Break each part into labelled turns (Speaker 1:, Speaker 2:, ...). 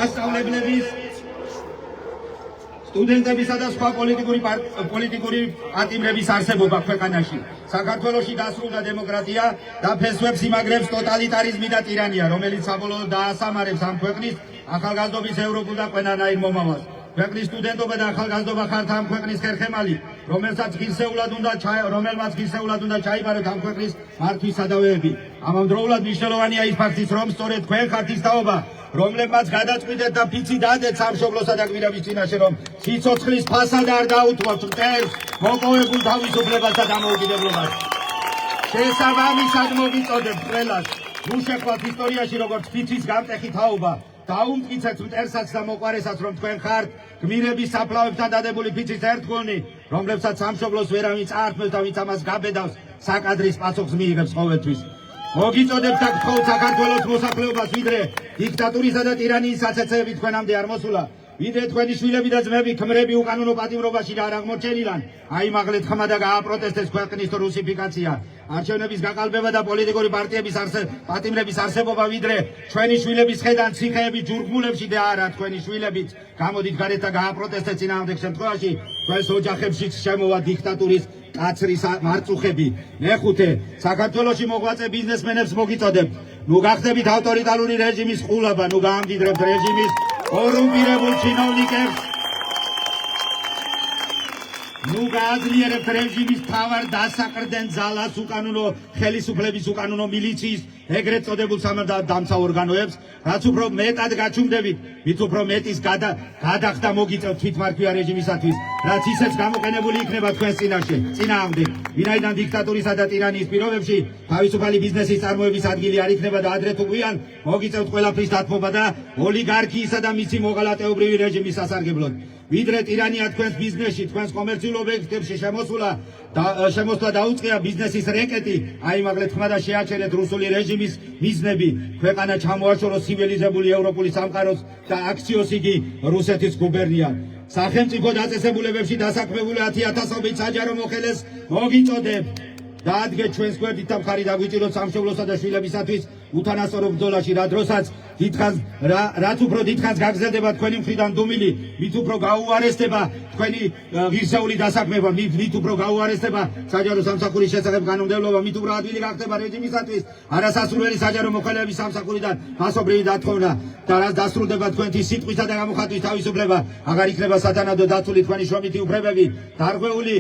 Speaker 1: მასწავლებლების სტუდენტებისა და სხვა პოლიტიკური პარტიების არსებობა ქვეყანაში. საქართველოში დასრულდა დემოკრატია და ფესვებს იმაგრებს ტოტალიტარიზმი და ტირანია, რომელიც საბოლოოდ დაასამარებს ამ ქვეყნის ახალგაზრდობის ევროპულ და ყველანაირ მომავალს. ქვეყნის სტუდენტობა და ახალგაზრდობა ხართ ამ ქვეყნის ხერხემალი, რომელმაც ღირსეულად უნდა ჩაიბაროთ ამ ქვეყნის მართვის სადავეები. ამავდროულად მნიშვნელოვანია ის ფაქტიც, რომ სწორედ თქვენ ხართ ის თაობა, რომლებმაც გადაწყვიტეთ და ფიცი დადეთ სამშობლოსა და გვირაბის წინაშე, რომ სიცოცხლის ფასად არ დაუთმოთ მტერს მოპოვებულ თავისუფლებას და დამოუკიდებლობას. შესაბამისად მოგიწოდებთ ყველას, ნუ შეხვდეთ ისტორიაში როგორც ფიცის გამტეხი თაობა. დაუმტკიცეთ მტერსაც და მოყვარესაც, რომ თქვენ ხართ გმირების საფლავებთან დადებული ფიცის ერთგულნი, რომლებსაც სამშობლოს ვერავინ წაართმევს და ვინც ამას გაბედავს, საკადრის პასუხს მიიღებს ყოველთვის. მოგიწოდებთ და გთხოვთ საქართველოს მოსახლეობას, ვიდრე დიქტატურისა და ტირანიის საცეცეები თქვენამდე არ მოსულა, ვიდრე თქვენი შვილები და ძმები ქმრები უკანონო პატიმრობაში და არ აღმოჩენილან, აიმაღლეთ ხმა და გააპროტესტეს ქვეყნის რუსიფიკაცია, არჩევნების გაყალბება და პოლიტიკური პარტიების პატიმრების არსებობა, ვიდრე ჩვენი შვილების ხედან ციხეები ჯურგმულებში და არა თქვენი შვილებიც. გამოდით გარეთ და გააპროტესტეთ წინააღმდეგ შემთხვევაში თქვენს ოჯახებშიც შემოვა დიქტატურის კაცრი მარწუხები. მეხუთე, საქართველოში მოღვაწე ბიზნესმენებს მოგიწოდებთ, ნუ გახდებით ავტორიტარული რეჟიმის ყულაბა, ნუ გაამდიდრებთ რეჟიმის კორუმპირებულ ჩინოვნიკებს, ნუ გააძლიერებთ რეჟიმის მთავარ დასაყრდენ ძალას, უკანონო ხელისუფლების უკანონო მილიციის ეგრეთ წოდებულ სამართალდამცავ ორგანოებს, რაც უფრო მეტად გაჩუმდებით, მით უფრო მეტის გადახდა მოგიწევთ თვითმარქვია რეჟიმისათვის, რაც ისეც გამოყენებული იქნება თქვენს წინააღმდეგ, ვინაიდან დიქტატურისა და ტირანიის პირობებში თავისუფალი ბიზნესის წარმოების ადგილი არ იქნება და ადრე თუ გვიან მოგიწევთ ყველაფრის დათმობა და ოლიგარქიისა და მისი მოღალატეობრივი რეჟიმის სასარგებლოდ. ვიდრე ტირანია თქვენს ბიზნესში, თქვენს კომერციულ ობიექტებში შემოსვლა დაუწყია ბიზნესის რეკეტი, აიმაღლეთ ხმა და შეაჩერეთ რუსული რეჟიმის მიზნები, ქვეყანა ჩამოაშოროს ცივილიზებული ევროპული სამყაროს და აქციოს იგი რუსეთის გუბერნია. სახელმწიფო დაწესებულებებში დასაქმებული 10,000-ობით საჯარო მოხელეს მოგიწოდებთ, დაადგეთ ჩვენს გვერდით და მხარი დაგვიჭიროთ სამშობლოსა და შვილებისათვის უთანასწორო ბრძოლაში, რაც უფრო დიდხანს გაგრძელდება თქვენი მხრიდან დუმილი, მით უფრო გაუარესდება თქვენი ღირსეული დასაქმება, მით უფრო გაუარესდება საჯარო სამსახურის შესახებ კანონმდებლობა, მით უფრო ადვილი გახდება რეჟიმისათვის არასასურველი საჯარო მოხელებების სამსახურიდან მასობრივი დათხოვნა და რაც დასრულდება თქვენთვის სიტყვისა და გამოხატვის თავისუფლება, აღარ იქნება სათანადო დაცული თქვენი შრომითი უფლებები, დარღვეული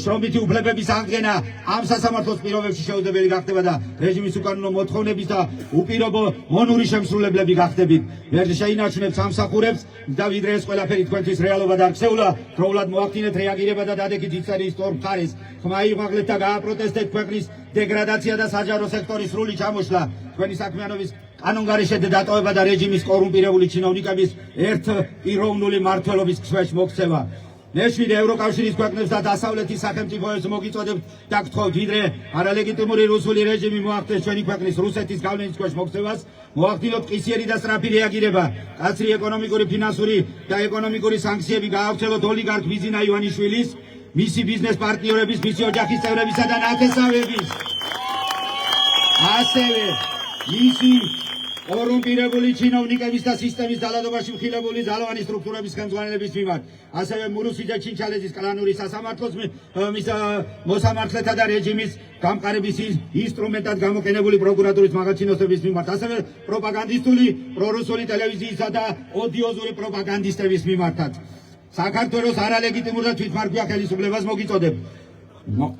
Speaker 1: შრომითი უფლებების აღდგენა ამ სასამართლოს პირობებში შეუძლებელი გახდება და რეჟიმის უკანონო მოთხოვნების და უპირობო მონური შემსრულებლები გახდებით. ვერ შეინარჩუნებთ სამსახურებს და ვიდრე ეს ყველაფერი თქვენთვის რეალობა და არ ქცეულა, დროულად მოახდინეთ რეაგირება და დადექით ისტორიის სწორ მხარეს. ხმა იღვაღლეთ და გააპროტესტეთ ქვეყნის დეგრადაცია და საჯარო სექტორის სრული ჩამოშლა, თქვენი საქმიანობის კანონგარეშე დატოვება და რეჟიმის კორუმპირებული ჩინოვნიკების ერთპიროვნული მმართველობის ქვეშ მოქცევა. მეშვიდე, ევროკავშირის ქვეყნებს და დასავლეთის სახელმწიფოებს მოგიწოდებთ და გთხოვთ, ვიდრე არალეგიტიმური რუსული რეჟიმი მოახდენს ჩვენი ქვეყნის რუსეთის გავლენის ქვეშ მოქცევას, მოახდინოთ ყისიერი და სწრაფი რეაგირება, კაცრი ეკონომიკური, ფინანსური და ეკონომიკური სანქციები გაავრცელოთ ოლიგარქ ბიზინა ივანიშვილის, მისი ბიზნეს პარტნიორების, მისი ოჯახის წევრებისა და ნათესავების, ასევე მისი კორუმპირებული ჩინოვნიკების და სისტემის დალადობაში მხილებული ძალოვანი სტრუქტურების ხელმძღვანელების მიმართ, ასევე მურუსი და ჩინჩალეთის კლანური სასამართლოს მოსამართლეთა და რეჟიმის გამყარების ინსტრუმენტად გამოყენებული პროკურატურის მაღალჩინოსების მიმართ, ასევე პროპაგანდისტული პრორუსული ტელევიზიისა და ოდიოზური პროპაგანდისტების მიმართაც. საქართველოს არალეგიტიმურ და თვითმარქვია ხელისუფლებას მოგიწოდებთ,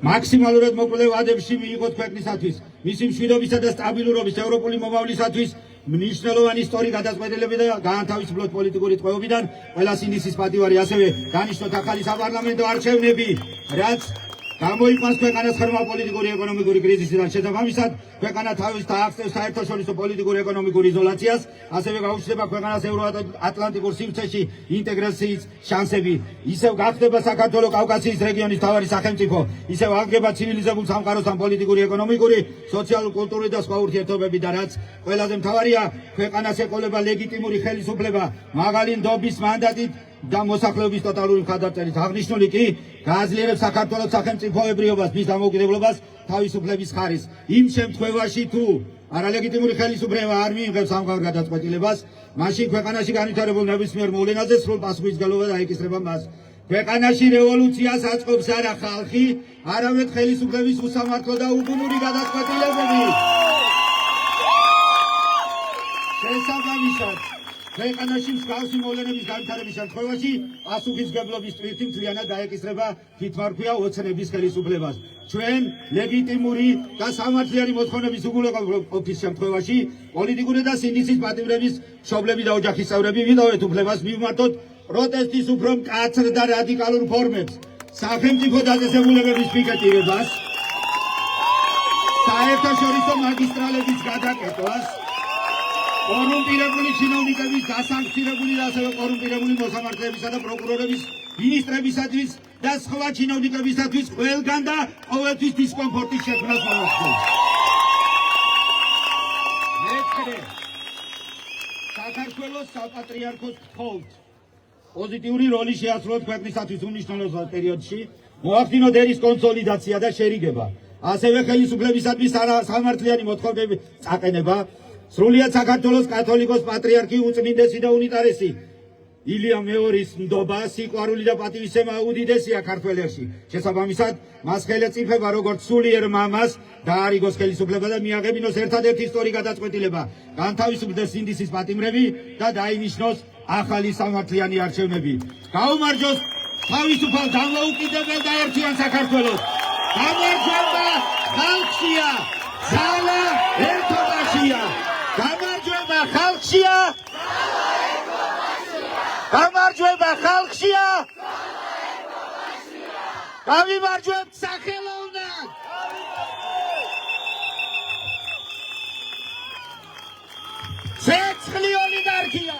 Speaker 1: მაქსიმალურად მოკლე ვადებში მიიღოთ ქვეყნისათვის, მისი მშვიდობისა და სტაბილურობის ევროპული მომავლისათვის მნიშვნელოვანი ისტორიული გადაწყვეტილებები და გაანთავისუფლოთ პოლიტიკური ტყვეობიდან ყველა სინისის პატივარი, ასევე დანიშნოთ ახალი საპარლამენტო არჩევნები, რაც გამოიყვანს ქვეყანას ხერხმა პოლიტიკური ეკონომიკური კრიზისიდან. შესაბამისად, ქვეყანა თავის დაახდენს საერთაშორისო პოლიტიკური ეკონომიკურ იზოლაციას, ასევე გაუჩნდება ქვეყანას ევროატლანტიკურ სივრცეში ინტეგრაციის შანსები. ისევ გახდება საქართველოს კავკასიის რეგიონის მთავარი სახელმწიფო, ისევ აღგება ცივილიზებულ სამყაროსთან პოლიტიკური, ეკონომიკური, სოციალურ-კულტურული და სხვა ურთიერთობები და რაც ყველაზე მთავარია, ქვეყანას ეყოლება ლეგიტიმური ხელისუფლება, მაღალი ნდობის მანდატით და მოსახლეობის ტოტალური მხარდაჭერით. აღნიშნული კი გააძლიერებს საქართველოს სახელმწიფოებრიობას, მის დამოუკიდებლობას, თავისუფლების ხარისხს. იმ შემთხვევაში თუ არალეგიტიმური ხელისუფლება არ მიიღებს ამგვარ გადაწყვეტილებას, მაშინ ქვეყანაში განვითარებულ ნებისმიერ მოვლენაზე სრულ პასუხისმგებლობა დაეკისრება მას. ქვეყანაში რევოლუციას აწყობს არა ხალხი, არამედ ხელისუფლების უსამართლო და უგუნური გადაწყვეტილებები. შესაბამისად, ქვეყანაში მსგავსი მოვლენების განვითარების შემთხვევაში პასუხისმგებლობის ტვირთი მთლიანად დაეკისრება თვითმარქვია ოცნების ხელისუფლებას. ჩვენ ლეგიტიმური და სამართლიანი მოთხოვნების უგულოყოფის შემთხვევაში პოლიტიკური და სინდისის პატიმრების მშობლები და ოჯახის წევრები ვიტოვეთ უფლებას მივმართოთ პროტესტის უფრო მკაცრ და რადიკალურ ფორმებს, სახელმწიფო დაწესებულებების პიკეტირებას, საერთაშორისო მაგისტრალების გადაკეთებას, კორუმპირებული ჩინოვნიკების დასანქცირებული და ასევე კორუმპირებული მოსამართლეებისა და პროკურორების, მინისტრებისათვის და სხვა ჩინოვნიკებისათვის ყველგან და ყოველთვის დისკომფორტის შექმნას მომახდენს. მეთქე, საქართველოს საპატრიარქოს გთხოვთ პოზიტიური როლი შეასრულოთ ქვეყნისათვის უმნიშვნელო პერიოდში, მოახდინოთ ერის კონსოლიდაცია და შერიგება, ასევე ხელისუფლებისათვის სამართლიანი მოთხოვნების წაყენება, სრულიად საქართველოს კათოლიკოს პატრიარქი უწმინდესი და უნიტარესი ილია მეორის ნდობა, სიყვარული და პატივისცემა უდიდესია ქართველებში. შესაბამისად, მას ხელეწიფება როგორც სულიერ მამას დაარიგოს ხელისუფლება და მიაღებინოს ერთადერთი ისტორიული გადაწყვეტილება, განთავისუფლდეს სინდისის პატიმრები და დაინიშნოს ახალი სამართლიანი არჩევნები. გაუმარჯოს თავისუფალ დამოუკიდებელ და ერთიან საქართველოს. გამარჯვება ხალხშია, ძალა ერთობაშია. გამარჯვება ხალხშია, გამარჯვება ხალხშია, გამიმარჯვებთ სახელოვნად. ცეცხლი ოლიგარქია.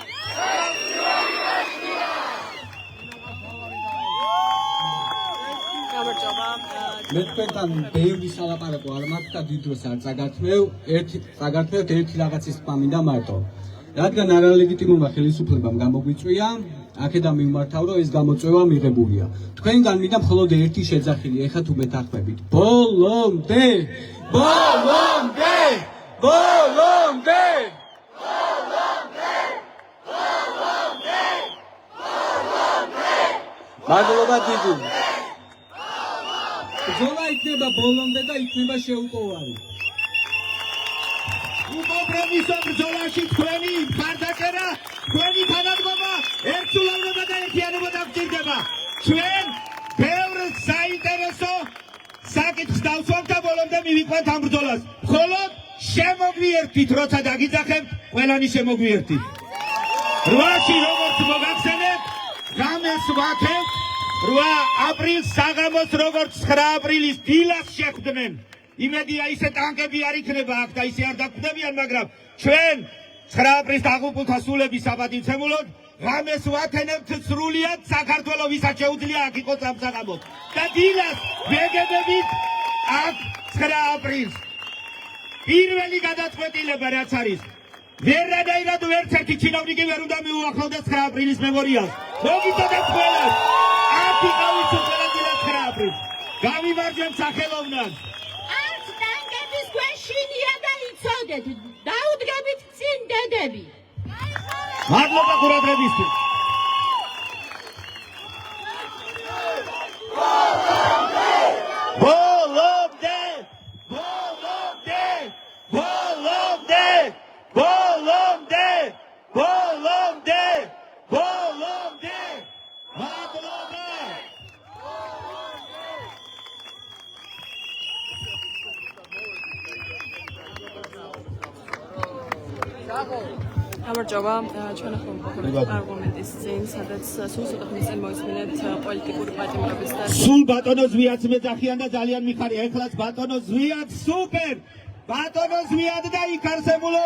Speaker 2: მე თქვენთან ბევრი სალაპარაკო არ მაქვს და დიდ დროს არ წაგართმევ, ერთი რაღაცის პამინდა მარტო. რადგან არალეგიტიმურმა ხელისუფლებამ გამოგვიწვია, აქედან მიმართავ, რომ ეს გამოწვევა მიღებულია. თქვენგან მინდა მხოლოდ ერთი შეძახილი, ეხლა თუ მეთანხმებით. ბოლომდე! ბოლომდე! ბოლომდე! მადლობა დიდი. ბრძოლა იქნება ბოლომდე და იქნება შეუპოვარი.
Speaker 1: უკომპრომისო ბრძოლაში თქვენი მხარდაჭერა, თქვენი თანადგომა, ერთსულოვნება და ერთიანობა დაგჭირდება. ჩვენ ბევრ საინტერესო საკითხს დავსვამთ და ბოლომდე მივიყვანთ ამ ბრძოლას. მხოლოდ შემოგვიერთით, როცა დაგიძახებთ, ყველანი შემოგვიერთით. 8-ში როგორც მოგახსენებთ, ღამეს ვაქებთ, 8 აპრილს საღამოს როგორც 9 აპრილის დილას შეხვდნენ. იმედია ისე ტანკები არ იქნება აქ და ისე არ დაგვხვდებიან, მაგრამ ჩვენ 9 აპრილს დაღუპულთა სულების საპატივცემულოდ ღამეს ვათენებთ სრულიად საქართველოს, ვისაც შეუძლია აქ იყოს სამსაღამოდ. და დილას ვეგებებით აქ 9 აპრილს. პირველი გადაწყვეტილება რაც არის, ვერანაირად ვერცერთი ჩინოვნიკი ვერ უნდა მიუახლოვდეს 9 აპრილის მემორიალს. მოგიწოდეთ ყველას, აქ იყავის უყურებელად 9 აპრილს. გამიმარჯვებთ სახელოვნად.
Speaker 3: გვეშინია და იცოდეთ, დაუდგებით წინ დედები.
Speaker 1: მადლობა ყურადღებისთვის. ბოლომდე! ბოლომდე! ბოლომდე! ბოლომდე! ბოლომდე! ბოლომდე! მადლობა!
Speaker 4: გამარჯობა, ჩვენ ახლა ვიმყოფებით პარლამენტის წინ, სადაც სულ ცოტა ხნის წინ მოისმინეთ პოლიტიკური პატიმრობის და
Speaker 1: სულ ბატონო ზვიაც მეძახიან და ძალიან მიხარია. ეხლაც ბატონო ზვიად სუპერ! ბატონო ზვიად და იქ არსებულო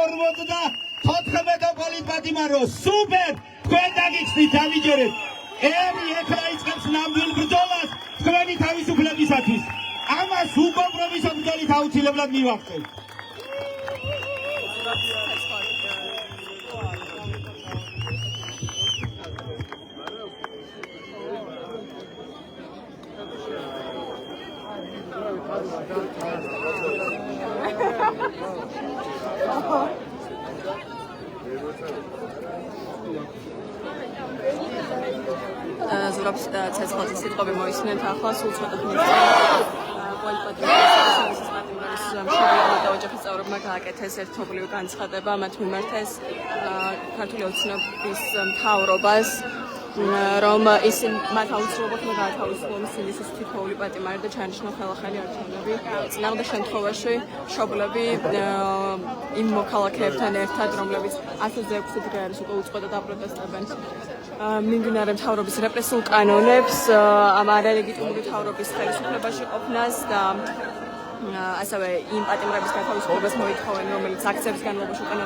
Speaker 1: 44 პოლიტპატიმარო სუპერ! თქვენ დაგიხსნით, დამიჯერეთ. ერი ეხლა იწყებს ნამდვილ ბრძოლას თქვენი თავისუფლებისათვის. ამას უკომპრომისო ბრძოლით აუცილებლად მივახცევთ.
Speaker 4: ვიზურავს ცეცხლაძის სიტყვები მოისმენთ ახლა სულ ცოტა ხნის წინ პოლიტპატრიოტის მშობლები და ოჯახის წევრებმა გააკეთეს ერთობლივი განცხადება მათ მიმართ ეს ქართული ოცნების მთავრობას რომ ისინი მათ აუცილებლად უნდა გაათავისუფლონ ისინი თითოეული პატიმარი და ჩანიშნონ ხელახალი არჩევნები წინააღმდეგ შემთხვევაში მშობლები იმ მოქალაქეებთან ერთად რომლებიც 106 დღე არის უკვე უწყვეტად აპროტესტებენ მიმდინარე მთავრობის რეპრესიულ კანონებს ამ არალეგიტიმური მთავრობის ხელისუფლებაში ყოფნას და ასევე იმ პატიმრების გათავისუფლებას მოითხოვენ რომელიც აქციების განმავლობაში უკანა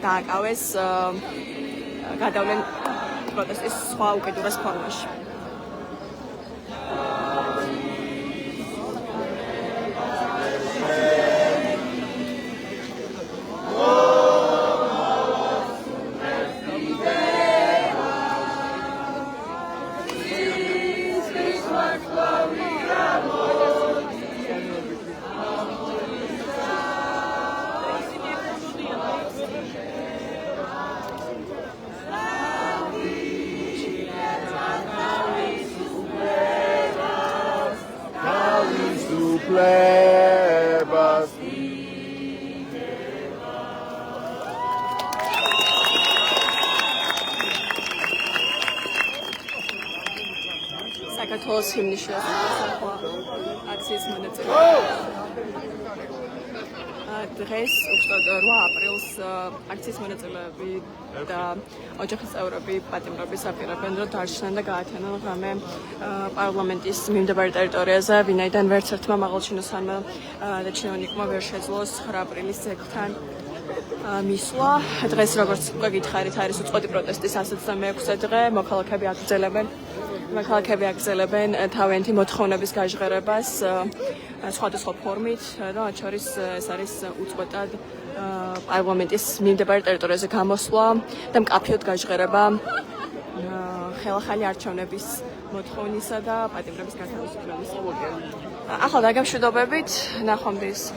Speaker 4: დააკავეს გადავლენ პროტესტის სხვა უკიდურეს ფორმაში.
Speaker 5: Plebas.
Speaker 4: საქართველოს ჰიმნის შესახვა აქციის მონაწილეები. დღეს 8 აპრილს აქციის მონაწილეები და ოჯახის წევრები პატიმრობის აპირებენ რომ დარჩნენ და გაათენონ ღამე პარლამენტის მიმდებარე ტერიტორიაზე, ვინაიდან ვერც ერთმა მაღალჩინოსანმა და ჩინოვნიკმა ვერ შეძლო 9 აპრილის ძეგლთან მისვლა. დღეს როგორც უკვე გითხარით არის უწყვეტი პროტესტის 126 დღე, მოქალაქეები აგრძელებენ თავიანთი მოთხოვნების გაჟღერებას სხვადასხვა ფორმით და მათ შორის ეს არის უწყვეტად პარლამენტის მიმდებარე ტერიტორიაზე გამოსვლა და მკაფიოდ გაჟღერება ხელახალი არჩევნების მოთხოვნისა და პატიმრების გათავისუფლების. ახლა დაგემშვიდობებით, ნახვამდის.